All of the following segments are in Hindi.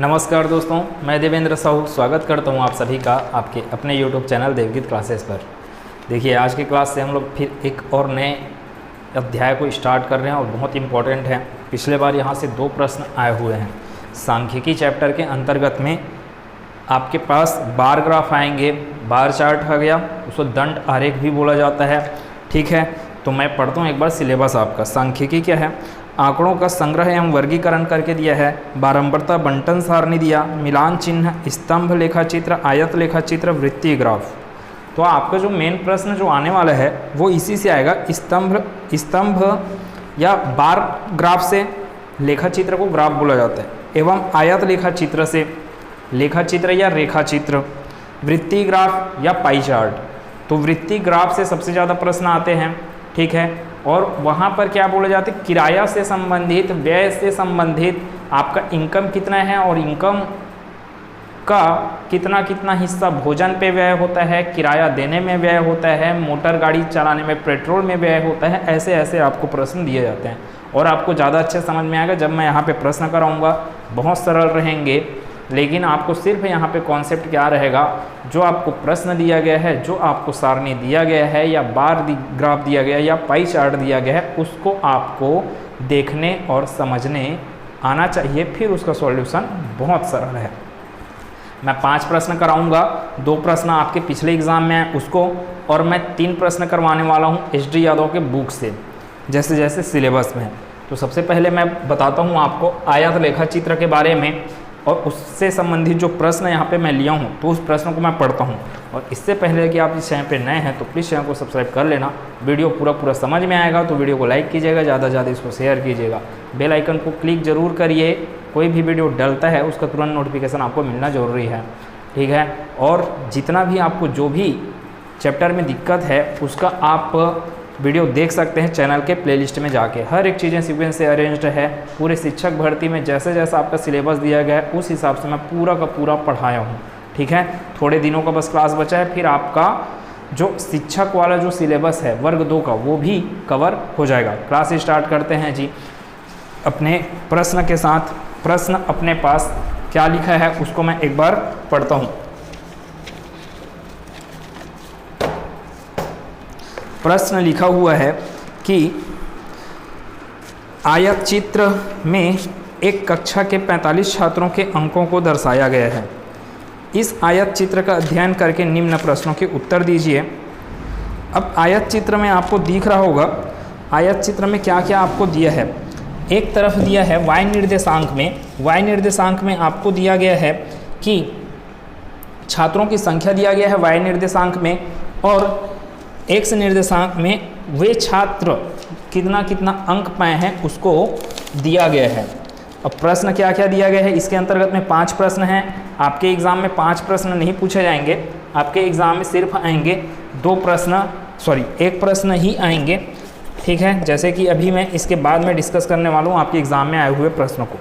नमस्कार दोस्तों, मैं देवेंद्र साहू स्वागत करता हूं आप सभी का आपके अपने YouTube चैनल देवगीत क्लासेस पर। देखिए, आज की क्लास से हम लोग फिर एक और नए अध्याय को स्टार्ट कर रहे हैं और बहुत इम्पोर्टेंट है। पिछले बार यहाँ से 2 प्रश्न आए हुए हैं। सांख्यिकी चैप्टर के अंतर्गत में आपके पास बार ग्राफ आएंगे, बार चार्ट आ गया, उसको दंड आरेख भी बोला जाता है। ठीक है, तो मैं पढ़ता हूँ एक बार सिलेबस आपका। सांख्यिकी क्या है? आंकड़ों का संग्रह एवं वर्गीकरण करके दिया है, बारंबारता बंटन सारणी दिया, मिलान चिन्ह, स्तंभ लेखा चित्र, आयत लेखा चित्र, वृत्तीय ग्राफ। तो आपका जो मेन प्रश्न जो आने वाला है वो इसी से आएगा, स्तंभ या बार ग्राफ से। लेखा चित्र को ग्राफ बोला जाता है, एवं आयत लेखा चित्र से, लेखा चित्र या रेखा चित्र, वृत्तीय ग्राफ या पाई चार्ट। तो वृत्तीय ग्राफ से सबसे ज़्यादा प्रश्न आते हैं। ठीक है, और वहाँ पर क्या बोले जाते हैं, किराया से संबंधित, व्यय से संबंधित आपका इनकम कितना है और इनकम का कितना कितना हिस्सा भोजन पे व्यय होता है, किराया देने में व्यय होता है, मोटर गाड़ी चलाने में, पेट्रोल में व्यय होता है। ऐसे ऐसे आपको प्रश्न दिए जाते हैं और आपको ज़्यादा अच्छे समझ में आएगा जब मैं यहाँ पे प्रश्न कराऊँगा। बहुत सरल रहेंगे, लेकिन आपको सिर्फ यहाँ पे कॉन्सेप्ट क्या रहेगा, जो आपको प्रश्न दिया गया है, जो आपको सारणी दिया गया है या बार ग्राफ दिया गया है या पाई चार्ट दिया गया है, उसको आपको देखने और समझने आना चाहिए। फिर उसका सॉल्यूशन बहुत सरल है। मैं 5 प्रश्न कराऊंगा, 2 प्रश्न आपके पिछले एग्जाम में हैं उसको, और मैं 3 प्रश्न करवाने वाला हूँ SD यादव के बुक से, जैसे जैसे सिलेबस में। तो सबसे पहले मैं बताता हूँ आपको आयत लेखा चित्र के बारे में, और उससे संबंधित जो प्रश्न यहाँ पे मैं लिया हूँ तो उस प्रश्न को मैं पढ़ता हूँ। और इससे पहले कि आप इस चैनल पे नए हैं तो प्लीज़ चैनल को सब्सक्राइब कर लेना। वीडियो पूरा समझ में आएगा तो वीडियो को लाइक कीजिएगा, ज़्यादा से ज़्यादा इसको शेयर कीजिएगा, बेल आइकन को क्लिक जरूर करिए। कोई भी वीडियो डलता है उसका तुरंत नोटिफिकेशन आपको मिलना ज़रूरी है। ठीक है, और जितना भी आपको जो भी चैप्टर में दिक्कत है उसका आप वीडियो देख सकते हैं चैनल के प्लेलिस्ट में जाके। हर एक चीज़ें सीक्वेंस से अरेंज्ड है। पूरे शिक्षक भर्ती में जैसे जैसा आपका सिलेबस दिया गया है उस हिसाब से मैं पूरा का पूरा पढ़ाया हूँ। ठीक है, थोड़े दिनों का बस क्लास बचा है, फिर आपका जो शिक्षक वाला जो सिलेबस है वर्ग 2 का वो भी कवर हो जाएगा। क्लास स्टार्ट करते हैं जी अपने प्रश्न के साथ। प्रश्न अपने पास क्या लिखा है उसको मैं एक बार पढ़ता हूँ। प्रश्न लिखा हुआ है कि आयत चित्र में एक कक्षा के 45 छात्रों के अंकों को दर्शाया गया है। इस आयत चित्र का अध्ययन करके निम्न प्रश्नों के उत्तर दीजिए। अब आयत चित्र में आपको दिख रहा होगा, आयत चित्र में क्या क्या आपको दिया है। एक तरफ दिया है y निर्देशांक में, y निर्देशांक में आपको दिया गया है कि छात्रों की संख्या दिया गया है y निर्देशांक में, और x निर्देशांक में वे छात्र कितना कितना अंक पाए हैं उसको दिया गया है। अब प्रश्न क्या क्या दिया गया है, इसके अंतर्गत में 5 प्रश्न हैं। आपके एग्ज़ाम में 5 प्रश्न नहीं पूछे जाएंगे, आपके एग्ज़ाम में सिर्फ आएंगे 1 प्रश्न ही आएंगे। ठीक है, जैसे कि अभी मैं इसके बाद में डिस्कस करने वाला हूँ आपके एग्ज़ाम में आए हुए प्रश्नों को।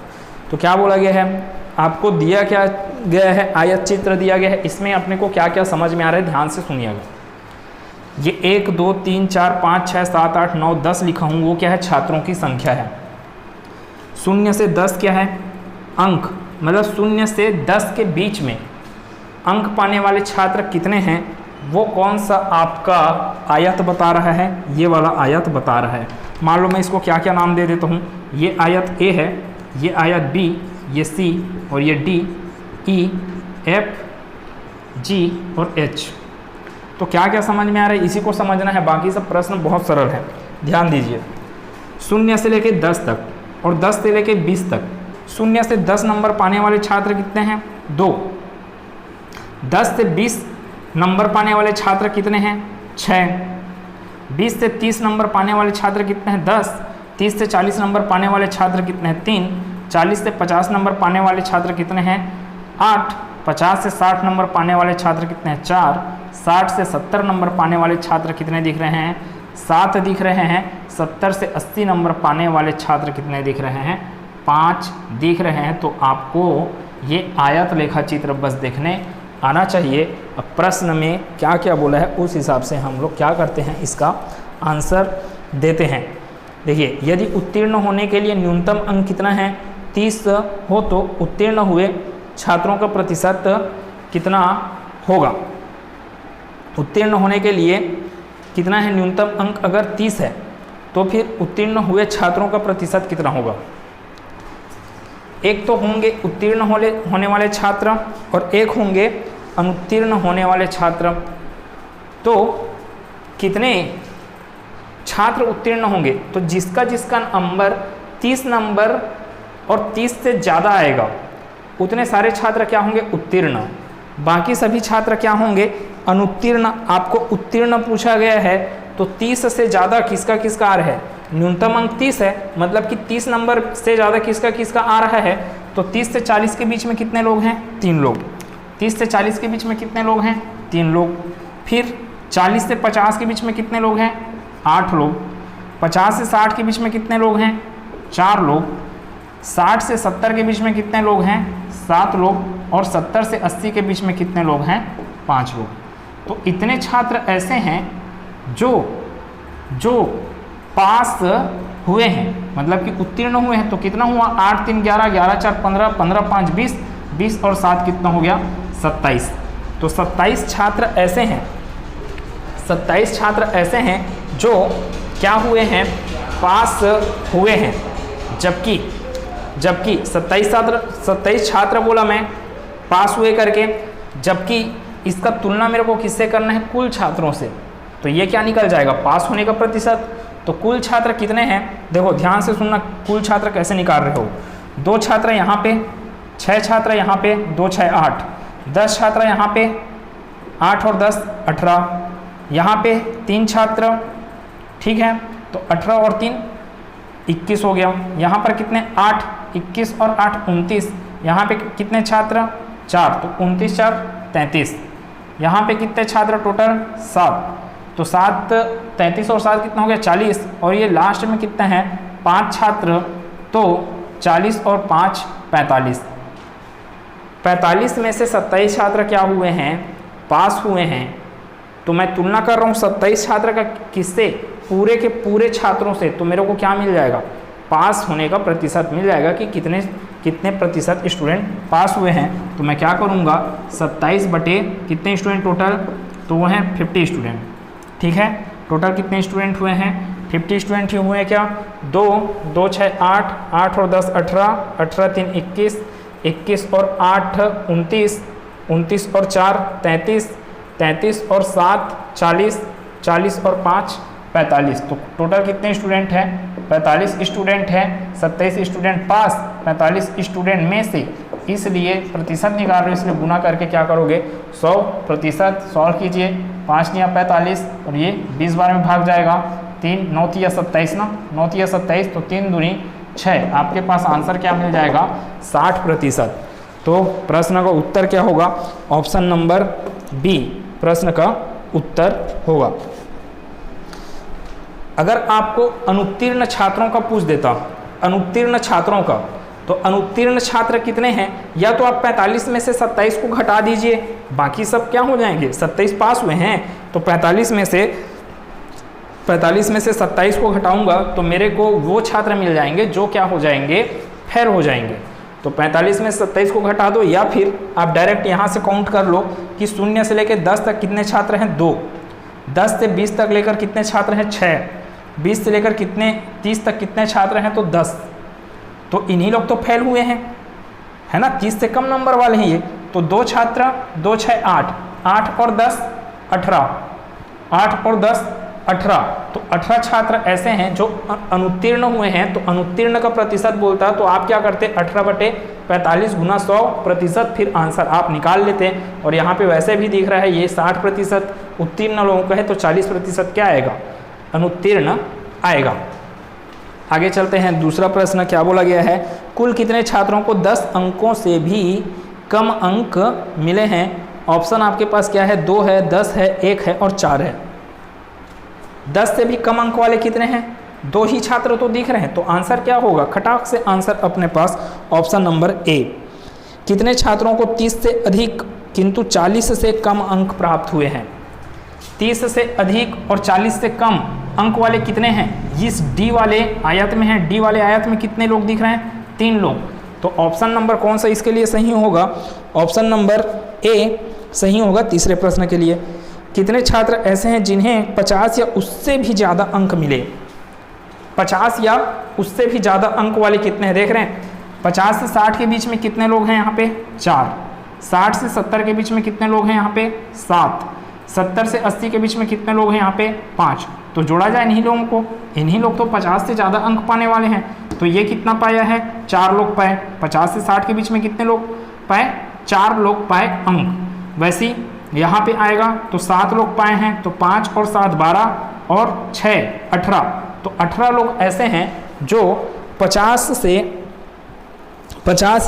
तो क्या बोला गया है, आपको दिया क्या गया है, आयत चित्र दिया गया है। इसमें अपने को क्या क्या समझ में आ रहा है, ध्यान से सुनिएगा। ये 1 2 3 4 5 6 7 8 9 10 लिखा हूँ, वो क्या है, छात्रों की संख्या है। 0 से 10 क्या है, अंक, मतलब 0 से 10 के बीच में अंक पाने वाले छात्र कितने हैं, वो कौन सा आपका आयत बता रहा है, ये वाला आयत बता रहा है। मान लो मैं इसको क्या क्या नाम दे देता हूँ। ये आयत A है, ये आयत B, ये C और ये D, E, F, G और H। तो क्या क्या समझ में आ रहा है, इसी को समझना है। बाकी सब प्रश्न बहुत सरल है, ध्यान दीजिए। 0 से लेके 10 तक और 10 से लेके 20 तक। 0 से 10 नंबर पाने वाले छात्र कितने हैं, 2। 10 से 20 नंबर पाने वाले छात्र कितने हैं, 6। 20 से 30 नंबर पाने वाले छात्र कितने हैं, 10। 30 से 40 नंबर पाने वाले छात्र कितने हैं, 3। 40 से 50 नंबर पाने वाले छात्र कितने हैं, 8। 50 से 60 नंबर पाने वाले छात्र कितने हैं, 4। 60 से 70 नंबर पाने वाले छात्र कितने दिख रहे हैं, 7 दिख रहे हैं। 70 से 80 नंबर पाने वाले छात्र कितने दिख रहे हैं, 5 दिख रहे हैं। तो आपको ये आयत लेखा चित्र बस देखने आना चाहिए। अब प्रश्न में क्या क्या बोला है उस हिसाब से हम लोग क्या करते हैं, इसका आंसर देते हैं। देखिए, यदि उत्तीर्ण होने के लिए न्यूनतम अंक कितना है, 30 हो तो उत्तीर्ण हुए, छात्रों का प्रतिशत कितना होगा? उत्तीर्ण होने के लिए कितना है न्यूनतम अंक? अगर 30 है तो फिर उत्तीर्ण हुए छात्रों का प्रतिशत कितना होगा? एक तो होंगे उत्तीर्ण होने वाले छात्र और एक होंगे अनुत्तीर्ण होने वाले छात्र। तो कितने छात्र उत्तीर्ण होंगे? तो जिसका जिसका नंबर 30 नंबर और 30 से ज़्यादा आएगा उतने सारे छात्र क्या होंगे? उत्तीर्ण। बाकी सभी छात्र क्या होंगे? अनुत्तीर्ण। आपको उत्तीर्ण पूछा गया है तो 30 से ज़्यादा किसका किसका आ रहा है? न्यूनतम अंक 30 है, मतलब कि 30 नंबर से ज़्यादा किसका किसका आ रहा है? तो 30 से 40 के बीच में कितने लोग हैं? 3 लोग। 30 से 40 के बीच में कितने लोग हैं? 3 लोग। फिर 40 से 50 के बीच में कितने लोग हैं? 8 लोग। 50 से 60 के बीच में कितने लोग हैं? 4 लोग। 60 से 70 के बीच में कितने लोग हैं? 7 लोग। और 70 से 80 के बीच में कितने लोग हैं? 5 लोग। तो इतने छात्र ऐसे हैं जो पास हुए हैं, मतलब कि उत्तीर्ण हुए हैं। तो कितना हुआ? 8 3 11, 11 4 15, 15 5 20, 20 और 7 कितना हो गया? 27। तो 27 छात्र ऐसे हैं, 27 छात्र ऐसे हैं जो क्या हुए हैं? पास हुए हैं। जबकि 27 छात्र बोला मैं पास हुए करके, जबकि इसका तुलना मेरे को किससे करना है? कुल छात्रों से। तो ये क्या निकल जाएगा? पास होने का प्रतिशत। तो कुल छात्र कितने हैं? देखो ध्यान से सुनना, कुल छात्र कैसे निकाल रहे हो। 2 छात्र यहाँ पे, 6 छात्र यहाँ पे, 2 6 8, 10 छात्र यहाँ पे, 8 और 10 18, यहाँ पे 3 छात्र, ठीक है। तो 18 और 3 21 हो गया। यहाँ पर कितने? 8, 21 और 8 29। यहाँ पे कितने छात्र? 4, तो 29 4 33। यहाँ पे कितने छात्र टोटल? 7। तो 7 33 और 7 कितना हो गया? 40। और ये लास्ट में कितने हैं? 5 छात्र। तो 40 और 5 45। 45 में से 27 छात्र क्या हुए हैं? पास हुए हैं। तो मैं तुलना कर रहा हूँ 27 छात्र का किससे? पूरे के पूरे छात्रों से। तो मेरे को क्या मिल जाएगा? पास होने का प्रतिशत मिल जाएगा कि कितने प्रतिशत स्टूडेंट पास हुए हैं। तो मैं क्या करूँगा? 27 बटे कितने स्टूडेंट टोटल? तो वो हैं 50 स्टूडेंट, ठीक है। टोटल कितने स्टूडेंट हुए हैं? 50 स्टूडेंट ही हुए हैं। क्या? 2 2 6 8, 8 और 10 18, 18 3 21, 21 और 8 29, 29 और 4 33, 33 और 7 40, 40 और 5 45। तो टोटल कितने स्टूडेंट हैं? 45 स्टूडेंट हैं। 27 स्टूडेंट पास, 45 स्टूडेंट में से, इसलिए प्रतिशत निकाल रहे हो, इसलिए गुना करके क्या करोगे? 100% सॉल्व कीजिए। 5 या 45 और ये 20 बार में भाग जाएगा। 3 9 या 27 ना, 9 या 27, तो 3 दूनी 6। आपके पास आंसर क्या मिल जाएगा? 60%। तो प्रश्न का उत्तर क्या होगा? ऑप्शन नंबर बी प्रश्न का उत्तर होगा। अगर आपको अनुत्तीर्ण छात्रों का पूछ देता, अनुत्तीर्ण छात्रों का, तो अनुत्तीर्ण छात्र कितने हैं? या तो आप 45 में से 27 को घटा दीजिए, बाकी सब क्या हो जाएंगे? 27 पास हुए हैं। तो 45 में से 27 को घटाऊंगा तो मेरे को वो छात्र मिल जाएंगे जो क्या हो जाएंगे? फेल हो जाएंगे। तो 45 में 27 को घटा दो, या फिर आप डायरेक्ट यहाँ से काउंट कर लो कि 0 से लेकर 10 तक कितने छात्र हैं? 2। 10 से 20 तक लेकर कितने छात्र हैं? 6। 20 से लेकर कितने 30 तक कितने छात्र हैं? तो 10। तो इन्हीं लोग तो फेल हुए हैं, है ना। 30 से कम नंबर वाले हैं ये। तो 2 छात्र, 2 6 8, 8 और 10 18, 8 और 10 18। तो 18 छात्र ऐसे हैं जो अनुत्तीर्ण हुए हैं। तो अनुत्तीर्ण का प्रतिशत बोलता है, तो आप क्या करते? 18/45 गुना 100%, फिर आंसर आप निकाल लेते हैं। और यहाँ पे वैसे भी दिख रहा है ये 60% उत्तीर्ण लोगों का है, तो 40% क्या आएगा? अनुत्तीर्ण आएगा। आगे चलते हैं। दूसरा प्रश्न क्या बोला गया है? कुल कितने छात्रों को 10 अंकों से भी कम अंक मिले हैं? ऑप्शन आपके पास क्या है? 2 है, 10 है, 1 है और 4 है। 10 से भी कम अंक वाले कितने हैं? 2 ही छात्र तो दिख रहे हैं। तो आंसर क्या होगा? खटाक से आंसर अपने पास ऑप्शन नंबर ए। कितने छात्रों को 30 से अधिक किंतु 40 से कम अंक प्राप्त हुए हैं? 30 से अधिक और 40 से कम अंक वाले कितने हैं? इस डी वाले आयत में है। डी वाले आयत में कितने लोग दिख रहे हैं? 3 लोग। तो ऑप्शन नंबर कौन सा इसके लिए सही होगा? ऑप्शन नंबर ए सही होगा तीसरे प्रश्न के लिए। कितने छात्र ऐसे हैं जिन्हें 50 या उससे भी ज़्यादा अंक मिले? 50 या उससे भी ज़्यादा अंक वाले कितने हैं? देख रहे हैं 50 से 60 के बीच में कितने लोग हैं यहाँ पे? 4। 60 से 70 के बीच में कितने लोग हैं यहाँ पे? 7। 70 से 80 के बीच में कितने लोग हैं यहाँ पे? 5। तो जोड़ा जाए इन्हीं लोगों को, इन्हीं लोग तो 50 से ज़्यादा अंक पाने वाले हैं। तो ये कितना पाया है? 4 लोग पाए। 50 से 60 के बीच में कितने लोग पाए? 4 लोग पाए अंक। वैसे यहाँ पे आएगा तो 7 लोग पाए हैं, तो 5 और 7 12 और 6 18। तो 18 लोग ऐसे हैं जो 50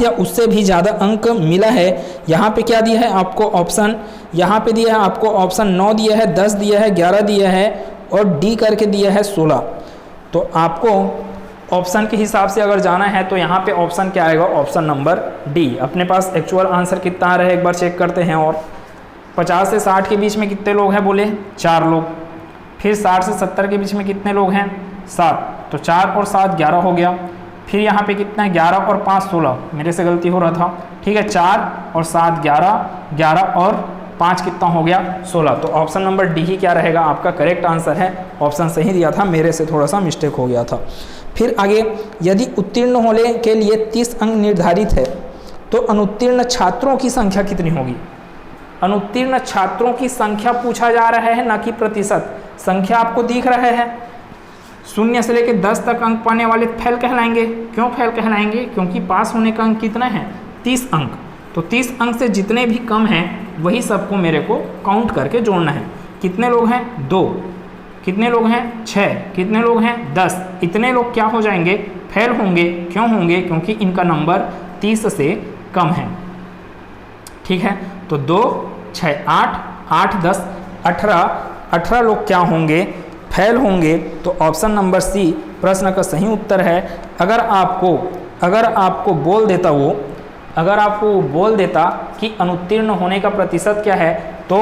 या उससे भी ज़्यादा अंक मिला है। यहाँ पे क्या दिया है आपको ऑप्शन? यहाँ पे दिया है आपको ऑप्शन 9 दिया है, 10 दिया है, 11 दिया है और डी करके दिया है 16। तो आपको ऑप्शन के हिसाब से अगर जाना है तो यहाँ पे ऑप्शन क्या आएगा? Option number D. अपने पास एक्चुअल आंसर कितना आ रहा है एक बार चेक करते हैं। और 50 से 60 के बीच में कितने लोग हैं? बोले 4 लोग। फिर 60 से 70 के बीच में कितने लोग हैं? 7। तो 4 और 7 11 हो गया। फिर यहाँ पे कितना है? 11 और 5 16। मेरे से गलती हो रहा था, ठीक है। 4 और 7 11, 11 और 5 कितना हो गया? 16। तो ऑप्शन नंबर डी ही क्या रहेगा? आपका करेक्ट आंसर है। ऑप्शन सही दिया था, मेरे से थोड़ा सा मिस्टेक हो गया था। फिर आगे, यदि उत्तीर्ण होने के लिए 30 अंक निर्धारित है तो अनुत्तीर्ण छात्रों की संख्या कितनी होगी? अनुत्तीर्ण छात्रों की संख्या पूछा जा रहा है, ना कि प्रतिशत। संख्या आपको दिख रहा है, 0 से लेकर 10 तक अंक पाने वाले फेल कहलाएंगे। क्यों फेल कहलाएंगे? क्योंकि पास होने का अंक कितना है? 30 अंक। तो 30 अंक से जितने भी कम हैं वही सबको मेरे को काउंट करके जोड़ना है। कितने लोग हैं? 2। कितने लोग हैं? 6। कितने लोग हैं? 10। इतने लोग क्या हो जाएंगे? फेल होंगे। क्यों होंगे? क्योंकि इनका नंबर 30 से कम है, ठीक है। तो 2 6 8 8 10 18 लोग क्या होंगे? फेल होंगे। तो ऑप्शन नंबर सी प्रश्न का सही उत्तर है। अगर आपको बोल देता कि अनुत्तीर्ण होने का प्रतिशत क्या है, तो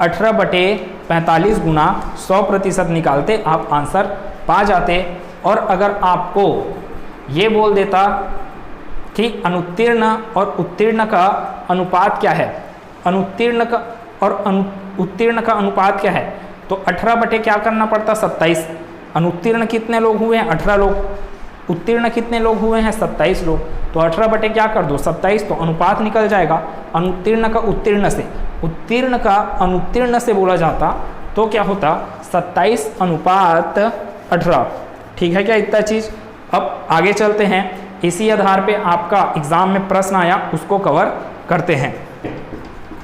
18/45 गुना 100% निकालते आप आंसर पा जाते। और अगर आपको ये बोल देता कि अनुत्तीर्ण और उत्तीर्ण का अनुपात क्या है, उत्तीर्ण का अनुपात क्या है, तो 18 क्या करना पड़ता? 27। अनुत्तीर्ण कितने लोग हुए हैं? 18 लोग। उत्तीर्ण कितने लोग हुए हैं? 27 लोग। तो 18 क्या कर दो? 27। तो अनुपात निकल जाएगा। अनुत्तीर्ण का उत्तीर्ण से, उत्तीर्ण का अनुत्तीर्ण से बोला जाता तो क्या होता? 27:18। ठीक है क्या इतना चीज़? अब आगे चलते हैं। इसी आधार पे आपका एग्जाम में प्रश्न आया, उसको कवर करते हैं।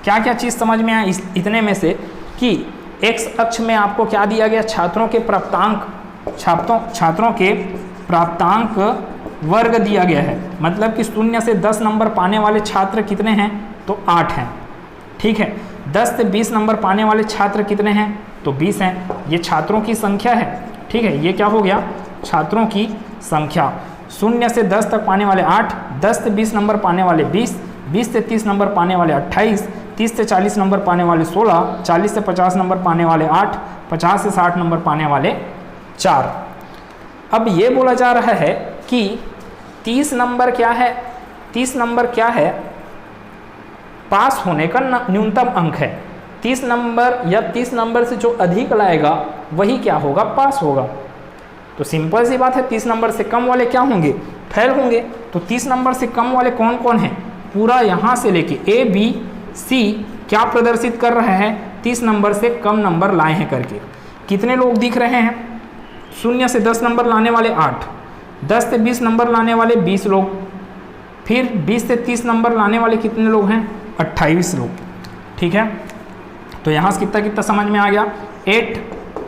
क्या क्या चीज़ समझ में आया इतने में से कि एक्स अक्ष में आपको क्या दिया गया? छात्रों के प्राप्तांक वर्ग दिया गया है। मतलब कि 0 से 10 नंबर पाने वाले छात्र कितने हैं? तो 8 हैं, ठीक है। 10 से 20 नंबर पाने वाले छात्र कितने हैं? तो 20 हैं। ये छात्रों की संख्या है, ठीक है। ये क्या हो गया? छात्रों की संख्या। 0 से 10 तक पाने वाले 8, 10 से 20 नंबर पाने वाले 20, 20 से 30 नंबर पाने वाले 28, 30 से 40 नंबर पाने वाले 16, 40 से 50 नंबर पाने वाले 8, 50 से 60 नंबर पाने वाले 4। अब ये बोला जा रहा है कि 30 नंबर क्या है? 30 नंबर क्या है? पास होने का न्यूनतम अंक है। 30 नंबर या 30 नंबर से जो अधिक लाएगा वही क्या होगा? पास होगा। तो सिंपल सी बात है, 30 नंबर से कम वाले क्या होंगे? फेल होंगे। तो 30 नंबर से कम वाले कौन कौन हैं? पूरा यहाँ से लेके A B C क्या प्रदर्शित कर रहे हैं? 30 नंबर से कम नंबर लाए हैं करके। कितने लोग दिख रहे हैं? 0 से 10 नंबर लाने वाले 8, 10 से 20 नंबर लाने वाले 20 लोग, फिर 20 से 30 नंबर लाने वाले कितने लोग हैं? 28 लोग, ठीक है। तो यहाँ से कितना कितना समझ में आ गया? 8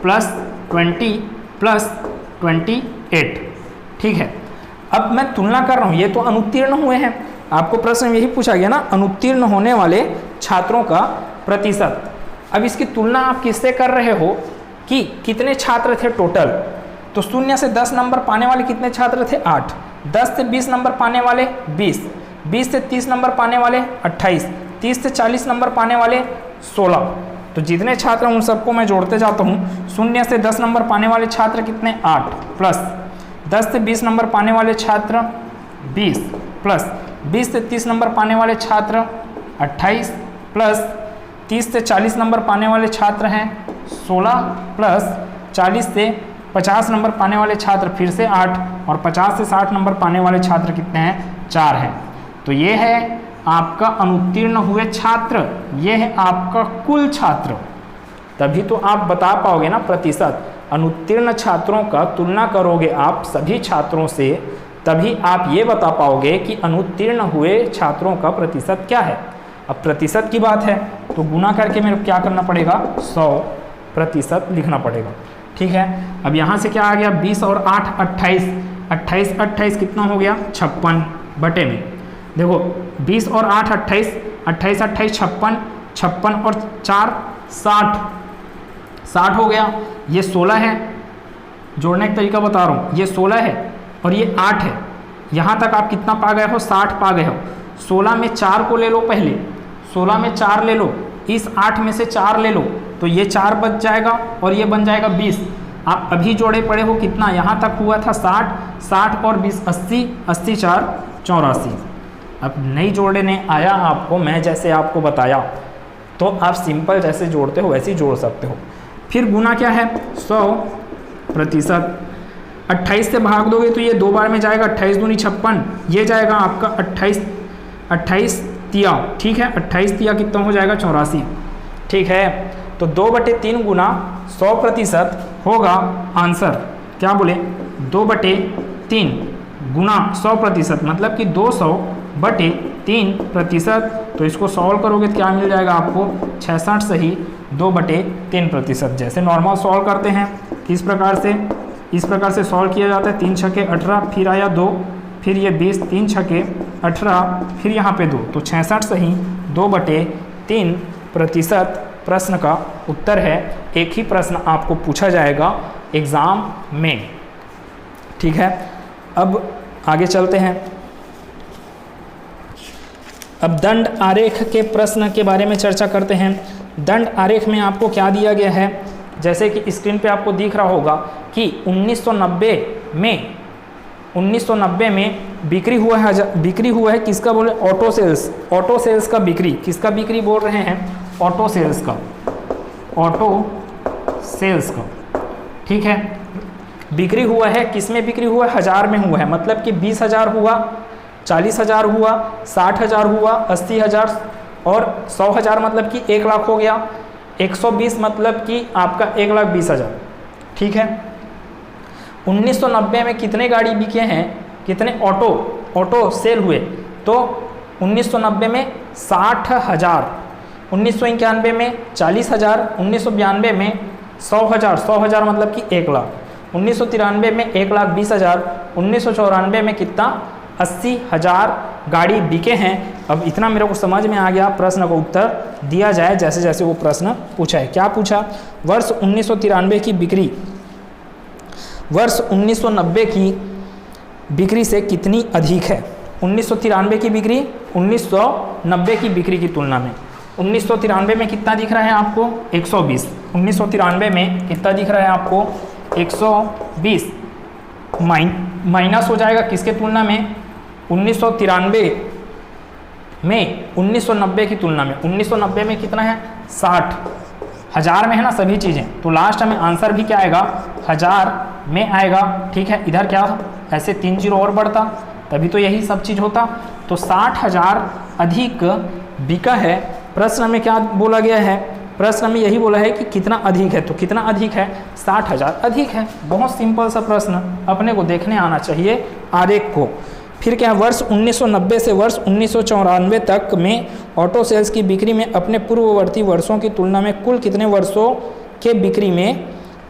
+ 20 + 28, ठीक है। अब मैं तुलना कर रहा हूँ, ये तो अनुत्तीर्ण हुए हैं। आपको प्रश्न यही पूछा गया ना, अनुत्तीर्ण होने वाले छात्रों का प्रतिशत। अब इसकी तुलना आप किससे कर रहे हो कि कितने छात्र थे टोटल? तो 0 से 10 नंबर पाने वाले कितने छात्र थे? 8, 10 से 20 नंबर पाने वाले 20, 20 से 30 नंबर पाने वाले 28, 30 से 40 नंबर पाने वाले 16। तो जितने छात्र हैं उन सबको मैं जोड़ते जाता हूँ। 0 से 10 नंबर पाने वाले छात्र कितने? 8 प्लस 10 से 20 नंबर पाने वाले छात्र 20 प्लस 20 से 30 नंबर पाने वाले छात्र 28 प्लस 30 से 40 नंबर पाने वाले छात्र हैं 16 प्लस 40 से 50 नंबर पाने वाले छात्र फिर से 8 और 50 से 60 नंबर पाने वाले छात्र कितने हैं 4 हैं। तो ये है आपका अनुत्तीर्ण हुए छात्र, ये है आपका कुल छात्र। तभी तो आप बता पाओगे ना प्रतिशत। अनुत्तीर्ण छात्रों का तुलना करोगे आप सभी छात्रों से, तभी आप ये बता पाओगे कि अनुत्तीर्ण हुए छात्रों का प्रतिशत क्या है। अब प्रतिशत की बात है तो गुना करके मेरे को क्या करना पड़ेगा 100% लिखना पड़ेगा। ठीक है, अब यहाँ से क्या आ गया 20 और 8 28, 28 कितना हो गया 56 बटे में। देखो 20 और 8 28, 28 56 और 4 60 हो गया। ये 16 है, जोड़ने का तरीका बता रहा हूँ, ये 16 है और ये 8 है। यहाँ तक आप कितना पा गए हो 60 पा गए हो। 16 में 4 को ले लो, पहले 16 में 4 ले लो, इस 8 में से 4 ले लो तो ये 4 बच जाएगा और ये बन जाएगा 20। आप अभी जोड़े पड़े हो कितना, यहाँ तक हुआ था 60 और 20 80, 80 4 84। अब नहीं जोड़ने आया आपको, मैं जैसे आपको बताया तो आप सिंपल जैसे जोड़ते हो वैसे ही जोड़ सकते हो। फिर गुना क्या है 100%। 28 से भाग दोगे तो ये 2 बार में जाएगा, 28 दूनी 56, ये जाएगा आपका 28 तिया। ठीक है, 28 तिया कितना हो जाएगा 84। ठीक है, तो 2/3 गुना 100% होगा आंसर। क्या बोले 2/3 गुना 100% मतलब कि 200/3%। तो इसको सॉल्व करोगे तो क्या मिल जाएगा आपको 66 सही 2/3%। जैसे नॉर्मल सॉल्व करते हैं किस प्रकार से, इस प्रकार से सॉल्व किया जाता है। 3 छक्के 18, फिर आया 2, फिर ये 20, 3 छक्के 18, फिर यहाँ पे 2, तो 66 सही 2/3% प्रश्न का उत्तर है। एक ही प्रश्न आपको पूछा जाएगा एग्ज़ाम में। ठीक है, अब आगे चलते हैं। अब दंड आरेख के प्रश्न के बारे में चर्चा करते हैं। दंड आरेख में आपको क्या दिया गया है, जैसे कि स्क्रीन पे आपको दिख रहा होगा कि 1990 में बिक्री हुआ है किसका बोले ऑटो सेल्स का बिक्री, किसका बिक्री बोल रहे हैं ऑटो सेल्स का। ठीक है, बिक्री हुआ है, किस में बिक्री हुआ है 1000 में हुआ है, मतलब कि 20,000 हुआ, 40,000 हुआ, 60,000 हुआ, 80,000 और 100,000 मतलब कि 1 लाख हो गया, 120 मतलब कि आपका 1,20,000। ठीक है, 1990 में कितने गाड़ी बिके हैं, कितने ऑटो सेल हुए, तो 1990 में 60,000, 1991 में 40,000, 1992 में 100,000 मतलब कि 1 लाख, 1993 में 1,20,000, 1994 में कितना 80,000 गाड़ी बिके हैं। अब इतना मेरे को समझ में आ गया, प्रश्न का उत्तर दिया जाए जैसे जैसे वो प्रश्न पूछा है। क्या पूछा, वर्ष 1993 की बिक्री वर्ष 1990 की बिक्री से कितनी अधिक है। 1993 की बिक्री 1990 की बिक्री की तुलना में 1993 में कितना दिख रहा है आपको 120, 1993 में कितना दिख रहा है आपको 120, माइनस हो जाएगा किसके तुलना में 1993 में 1990 की तुलना में। 1990 में कितना है 60,000 में है ना सभी चीज़ें, तो लास्ट में आंसर भी क्या आएगा 1000 में आएगा। ठीक है, इधर क्या ऐसे 3 जीरो और बढ़ता तभी तो यही सब चीज़ होता, तो 60,000 अधिक बिका है। प्रश्न में क्या बोला गया है, प्रश्न में यही बोला है कि कितना अधिक है, तो कितना अधिक है 60,000 अधिक है। बहुत सिंपल सा प्रश्न, अपने को देखने आना चाहिए आरेख को। फिर क्या, वर्ष 1990 से वर्ष 1994 तक में ऑटो सेल्स की बिक्री में अपने पूर्ववर्ती वर्षों की तुलना में कुल कितने वर्षों के बिक्री में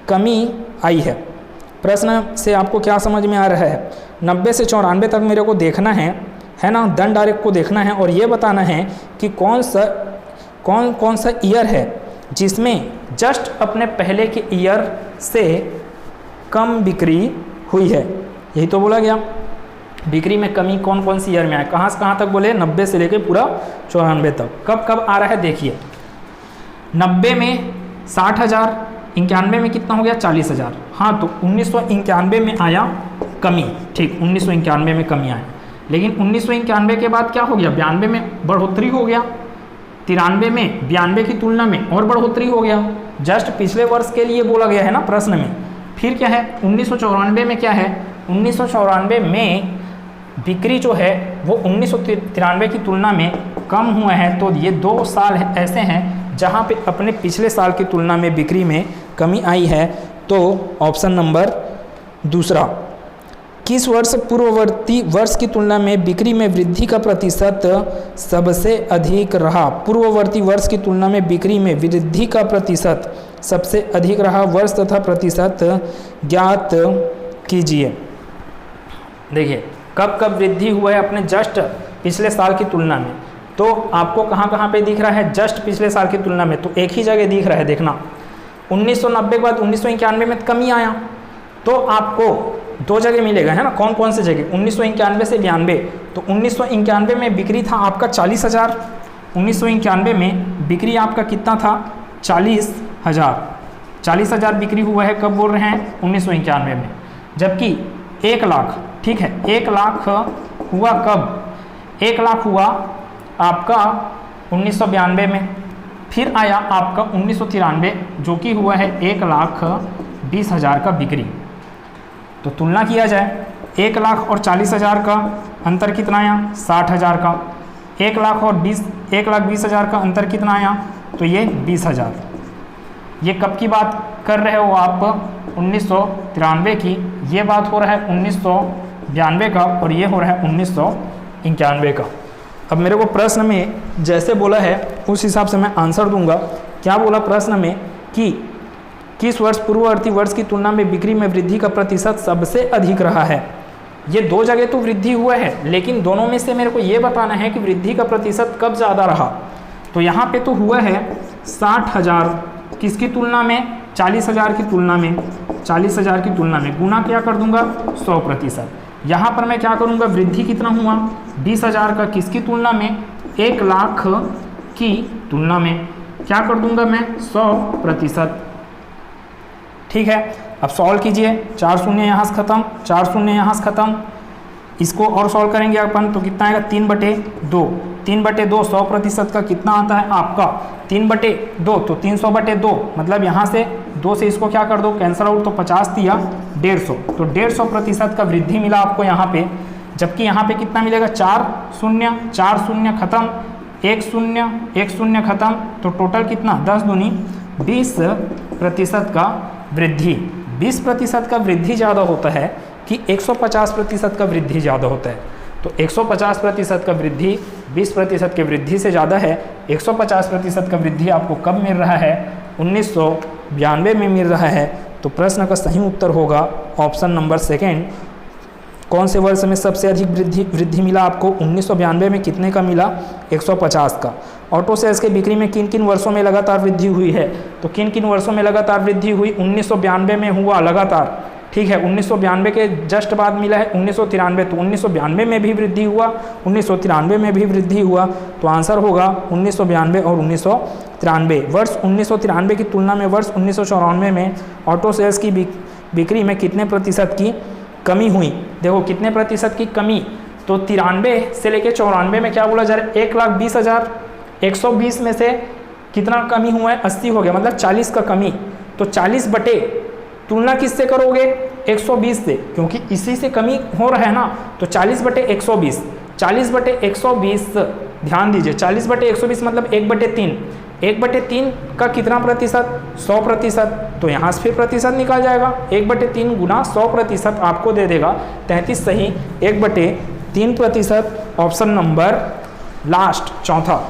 कमी आई है। प्रश्न से आपको क्या समझ में आ रहा है, 90 से 94 तक मेरे को देखना है ना, दंड आरेख को देखना है और ये बताना है कि कौन सा ईयर है जिसमें जस्ट अपने पहले के ईयर से कम बिक्री हुई है। यही तो बोला गया, बिक्री में कमी कौन कौन सी ईयर में आए, कहाँ से कहाँ तक बोले 90 से लेके पूरा 94 तक। कब कब आ रहा है देखिए, 90 में 60,000, 91 में कितना हो गया 40,000। हाँ, तो 1991 में आया कमी। ठीक, 1991 में कमी आया। लेकिन 1991 के बाद क्या हो गया, 92 में बढ़ोतरी हो गया, 93 में 92 की तुलना में और बढ़ोतरी हो गया। जस्ट पिछले वर्ष के लिए बोला गया है ना प्रश्न में। फिर क्या है 1994 में क्या है, 1994 में बिक्री जो है वो 1993 की तुलना में कम हुआ है। तो ये 2 साल ऐसे हैं जहाँ पे अपने पिछले साल की तुलना में बिक्री में कमी आई है। तो ऑप्शन नंबर दूसरा, किस वर्ष पूर्ववर्ती वर्ष की तुलना में बिक्री में वृद्धि का प्रतिशत सबसे अधिक रहा? पूर्ववर्ती वर्ष की तुलना में बिक्री में वृद्धि का प्रतिशत सबसे अधिक रहा, वर्ष तथा प्रतिशत ज्ञात कीजिए। देखिए कब कब वृद्धि हुआ है अपने जस्ट पिछले साल की तुलना में। तो आपको कहाँ कहाँ पे दिख रहा है जस्ट पिछले साल की तुलना में, तो एक ही जगह दिख रहा है, देखना 1990 के बाद 1991 में कमी आया। तो आपको 2 जगह मिलेगा है ना, कौन कौन से जगह, 1991 से 92। तो 1991 में बिक्री था आपका 40,000, 1991 में बिक्री आपका कितना था 40,000 बिक्री हुआ है। कब बोल रहे हैं 1991 में। जबकि 1 लाख, ठीक है 1 लाख हुआ कब, 1 लाख हुआ आपका 1992 में। फिर आया आपका 1993 जो कि हुआ है 1,20,000 का बिक्री। तो तुलना किया जाए 1 लाख और 40,000 का अंतर कितना आया 60,000 का, 1 लाख और 1,20,000 का अंतर कितना आया, तो ये 20,000। ये कब की बात कर रहे हो आप 1993 की, ये बात हो रहा है 1992 का, और ये हो रहा है 1991 का। अब मेरे को प्रश्न में जैसे बोला है उस हिसाब से मैं आंसर दूंगा। क्या बोला प्रश्न में कि किस वर्ष पूर्ववर्ती वर्ष की तुलना में बिक्री में वृद्धि का प्रतिशत सबसे अधिक रहा है। ये 2 जगह तो वृद्धि हुआ है, लेकिन दोनों में से मेरे को ये बताना है कि वृद्धि का प्रतिशत कब ज़्यादा रहा। तो यहाँ पे तो हुआ है 60,000 किसकी तुलना में, 40,000 की तुलना में, 40,000 की तुलना में गुना क्या कर दूंगा 100%। यहाँ पर मैं क्या करूँगा, वृद्धि कितना हुआ 20,000 का किसकी तुलना में, 1 लाख की तुलना में, क्या कर दूंगा मैं 100%। ठीक है, अब सॉल्व कीजिए, 4 शून्य यहाँ से खत्म, 4 शून्य यहाँ से खत्म। इसको और सॉल्व करेंगे अपन तो कितना आएगा 3/2, 3/2 100% का कितना आता है आपका 3/2, तो 300/2 मतलब यहाँ से 2 से इसको क्या कर दो कैंसिल आउट, तो 50 दिया 150, तो 150% का वृद्धि मिला आपको यहाँ पे। जबकि यहाँ पे कितना मिलेगा 4 शून्य, 4 शून्य खत्म, 1 शून्य, 1 शून्य खत्म, तो टोटल कितना 10 दूनी 20% का वृद्धि। 20% का वृद्धि ज़्यादा होता है कि 150% का वृद्धि ज़्यादा होता है। तो 150% का वृद्धि 20% के वृद्धि से ज़्यादा है। 150% का वृद्धि आपको कब मिल रहा है 1992 में मिल रहा है। तो प्रश्न का सही उत्तर होगा ऑप्शन नंबर 2। कौन से वर्ष में सबसे अधिक वृद्धि मिला आपको 1992 में कितने का मिला 150 का। ऑटो सेल्स के बिक्री में किन किन वर्षों में लगातार वृद्धि हुई है, तो किन किन वर्षों में लगातार वृद्धि हुई 1992 में हुआ लगातार, ठीक है 1992 के जस्ट बाद मिला है 1993, तो 1992 में भी वृद्धि हुआ, 1993 में भी वृद्धि हुआ। तो आंसर होगा 1992 और 1993। वर्ष 1993 की तुलना में वर्ष 1994 में ऑटो सेल्स की बिक्री में कितने प्रतिशत की कमी हुई। देखो कितने प्रतिशत की कमी, तो 93 से लेकर 94 में क्या बोला जा रहा है 1,20,000, 120 में से कितना कमी हुआ है 80 हो गया, मतलब 40 का कमी। तो 40 बटे तुलना किससे करोगे 120 से, क्योंकि इसी से कमी हो रहा है ना। तो 40 बटे 120, 40 बटे 120 ध्यान दीजिए, 40 बटे 120 मतलब 1/3, 1/3 का कितना प्रतिशत 100%। तो यहाँ से फिर प्रतिशत निकाल जाएगा, 1/3 गुना 100% आपको दे देगा 33 सही, 1/3%। ऑप्शन नंबर लास्ट चौथा।